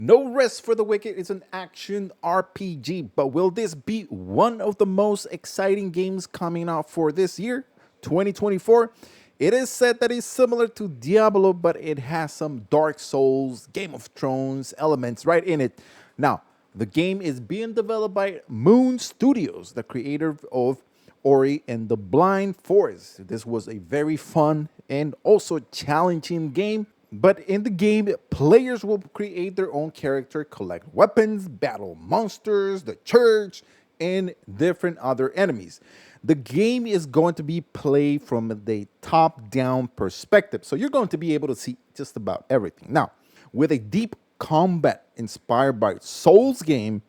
No Rest for the Wicked is an action RPG, but will this be one of the most exciting games coming out for this year, 2024? It is said that it's similar to Diablo, but it has some Dark Souls, Game of Thrones elements right in it. Now, the game is being developed by Moon Studios, the creator of Ori and the Blind Forest. This was a very fun and also challenging game. But in the game, players will create their own character, collect weapons, battle monsters, the church, and different other enemies. The game is going to be played from the top-down perspective, so you're going to be able to see just about everything. Now, with a deep combat inspired by Souls game,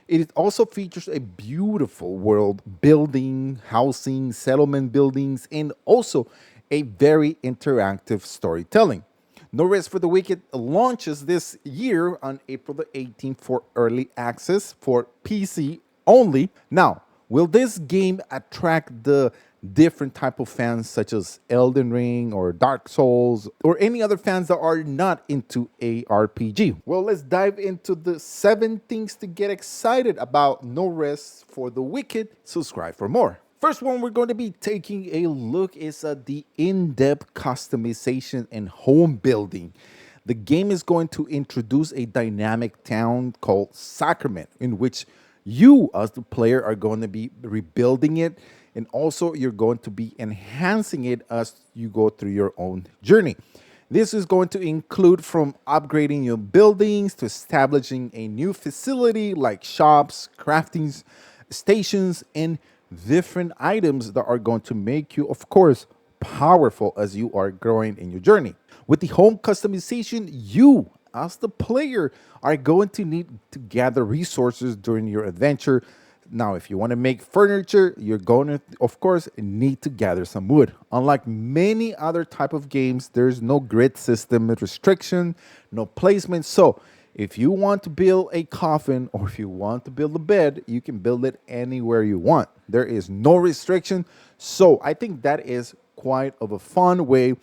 it also features a beautiful world building, housing, settlement buildings, and also a very interactive storytelling. No Rest for the Wicked launches this year on April the 18th for early access for PC only. Now, will this game attract the different type of fans such as Elden Ring or Dark Souls or any other fans that are not into ARPG? Well, let's dive into the 7 things to get excited about No Rest for the Wicked. Subscribe for more. First one we're going to be taking a look is at the in-depth customization and home building. The game is going to introduce a dynamic town called Sacrament, in which you as the player are going to be rebuilding it, and also you're going to be enhancing it as you go through your own journey. This is going to include from upgrading your buildings to establishing a new facility like shops, crafting stations, and different items that are going to make you, of course, powerful as you are growing in your journey. With the home customization, you as the player are going to need to gather resources during your adventure. Now, if you want to make furniture, you're going to, of course, need to gather some wood. Unlike many other type of games, there's no grid system restriction, no placement. So if you want to build a coffin or if you want to build a bed, you can build it anywhere you want. There is no restriction. So I think that is quite of a fun way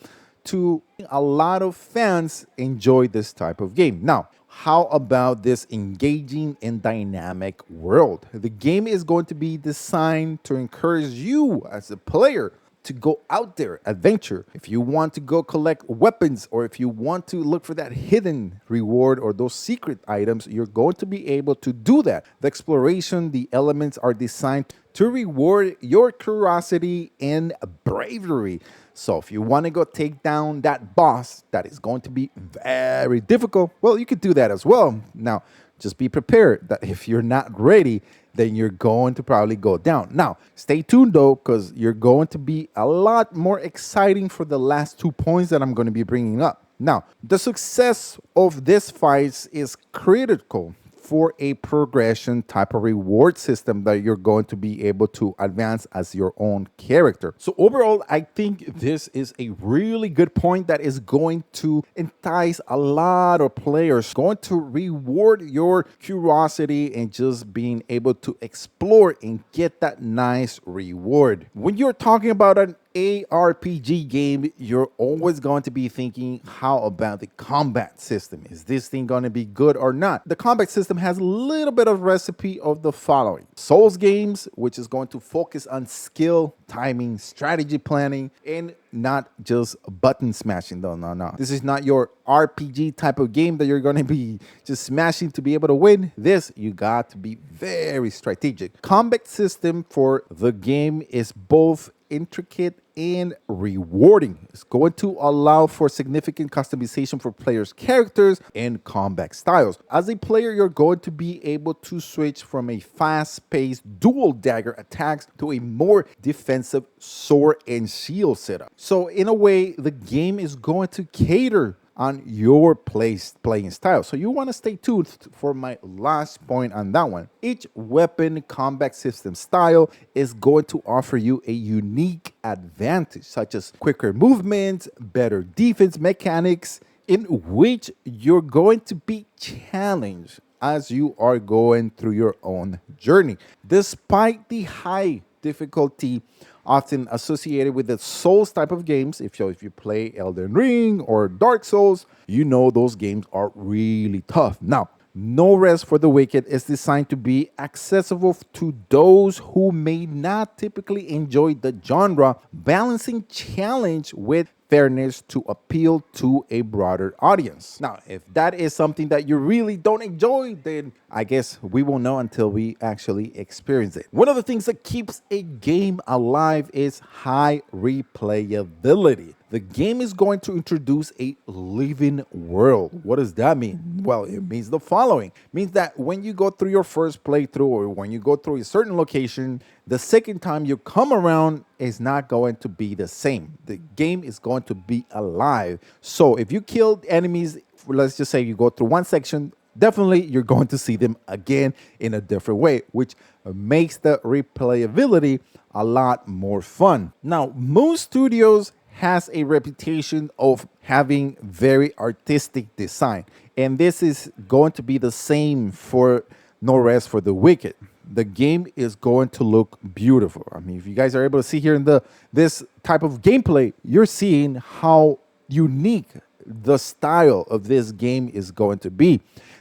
to a lot of fans enjoy this type of game. Now, how about this engaging and dynamic world? The game is going to be designed to encourage you as a player to go out there, adventure. If you want to go collect weapons or if you want to look for that hidden reward or those secret items, you're going to be able to do that. The exploration, the elements are designed to reward your curiosity and bravery. So if you want to go take down that boss that is going to be very difficult, well, you could do that as well. Now, just be prepared that if you're not ready, then you're going to probably go down. Now, stay tuned though, because you're going to be a lot more exciting for the last 2 points that I'm going to be bringing up. Now, the success of this fight is critical for a progression type of reward system that you're going to be able to advance as your own character. So overall, I think this is a really good point that is going to entice a lot of players, going to reward your curiosity and just being able to explore and get that nice reward. When you're talking about an ARPG game, you're always going to be thinking, how about the combat system? Is this thing going to be good or not? The combat system has a little bit of recipe of the following. Souls games, which is going to focus on skill, timing, strategy planning, and not just button smashing. No. This is not your RPG type of game that you're going to be just smashing to be able to win. This, you got to be very strategic. Combat system for the game is both intricate and rewarding. It's going to allow for significant customization for players' characters and combat styles. As a player, you're going to be able to switch from a fast-paced dual dagger attacks to a more defensive sword and shield setup. So in a way, the game is going to cater on your playing style. So you want to stay tuned for my last point on that one. Each weapon combat system style is going to offer you a unique advantage, such as quicker movements, better defense mechanics, in which you're going to be challenged as you are going through your own journey. Despite the high difficulty often associated with the Souls type of games. If you play Elden Ring or Dark Souls, you know those games are really tough. Now, No Rest for the Wicked is designed to be accessible to those who may not typically enjoy the genre, balancing challenge with fairness to appeal to a broader audience. Now, if that is something that you really don't enjoy, then I guess we won't know until we actually experience it. One of the things that keeps a game alive is high replayability. The game is going to introduce a living world. What does that mean? Well, it means the following. It means that when you go through your first playthrough or when you go through a certain location, the second time you come around is not going to be the same. The game is going to be alive. So if you killed enemies, let's just say you go through one section, definitely you're going to see them again in a different way, which makes the replayability a lot more fun. Now, Moon Studios has a reputation of having very artistic design, and this is going to be the same for No Rest for the Wicked. The game is going to look beautiful. I mean, if you guys are able to see here in this type of gameplay, you're seeing how unique the style of this game is going to be.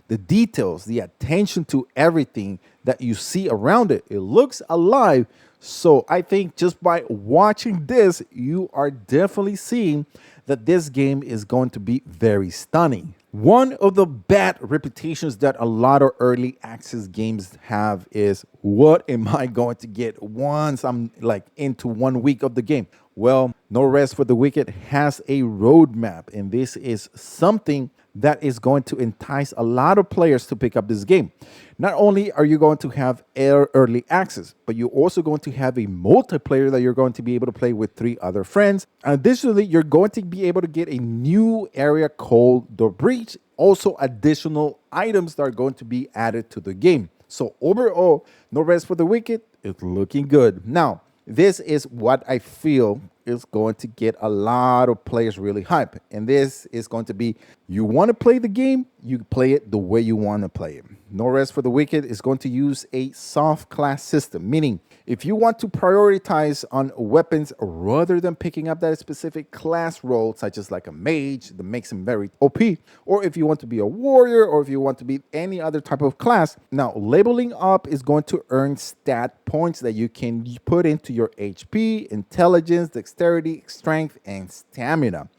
The details, the attention to everything that you see around it, it looks alive. So I think just by watching this, you are definitely seeing that this game is going to be very stunning. One of the bad reputations that a lot of early access games have is, what am I going to get once I'm like into 1 week of the game? Well, No Rest for the Wicked has a roadmap, and this is something that is going to entice a lot of players to pick up this game. Not only are you going to have early access, but you're also going to have a multiplayer that you're going to be able to play with 3 other friends. Additionally, you're going to be able to get a new area called The Breach, also additional items that are going to be added to the game. So overall, No Rest for the Wicked is looking good. Now, this is what I feel is going to get a lot of players really hype. And this is going to be, you want to play the game, you play it the way you want to play it. No Rest for the Wicked is going to use a soft class system, meaning if you want to prioritize on weapons rather than picking up that specific class role, such as like a mage that makes him very OP, or if you want to be a warrior, or if you want to be any other type of class, now labeling up is going to earn stat points that you can put into your HP, intelligence, dexterity, strength, and stamina.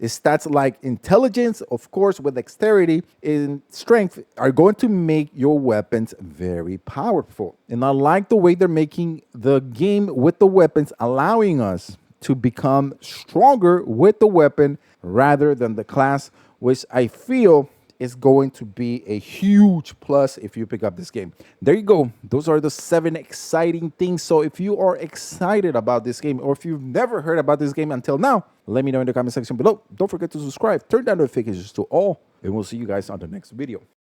Stats like intelligence, of course, with dexterity and strength are going to make your weapons very powerful. And I like the way they're making the game with the weapons, allowing us to become stronger with the weapon rather than the class, which I feel is going to be a huge plus if you pick up this game. There you go. Those are the 7 exciting things. So if you are excited about this game, or if you've never heard about this game until now, let me know in the comment section below. Don't forget to subscribe, turn down notifications to all, and we'll see you guys on the next video.